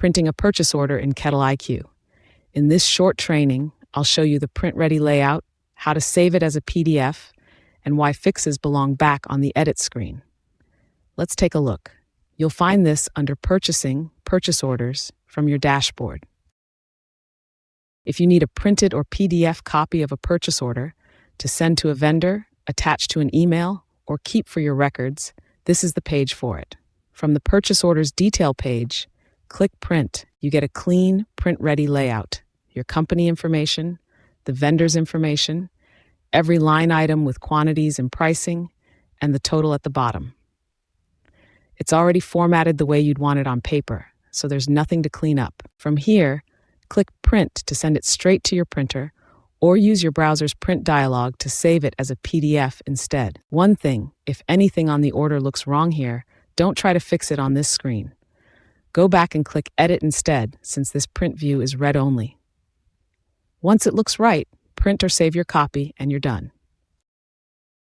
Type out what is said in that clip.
printing a purchase order in KettleiQ. In this short training, I'll show you the print-ready layout, how to save it as a PDF, and why fixes belong back on the edit screen. Let's take a look. You'll find this under Purchasing, Purchase Orders from your dashboard. If you need a printed or PDF copy of a purchase order to send to a vendor, attach to an email, or keep for your records, this is the page for it. From the Purchase Orders detail page, click Print. You get a clean, print-ready layout. Your company information, the vendor's information, every line item with quantities and pricing, and the total at the bottom. It's already formatted the way you'd want it on paper, so there's nothing to clean up. From here, click Print to send it straight to your printer, or use your browser's print dialog to save it as a PDF instead. One thing, if anything on the order looks wrong here, don't try to fix it on this screen. Go back and click Edit instead, since this print view is read only. Once it looks right, print or save your copy and you're done.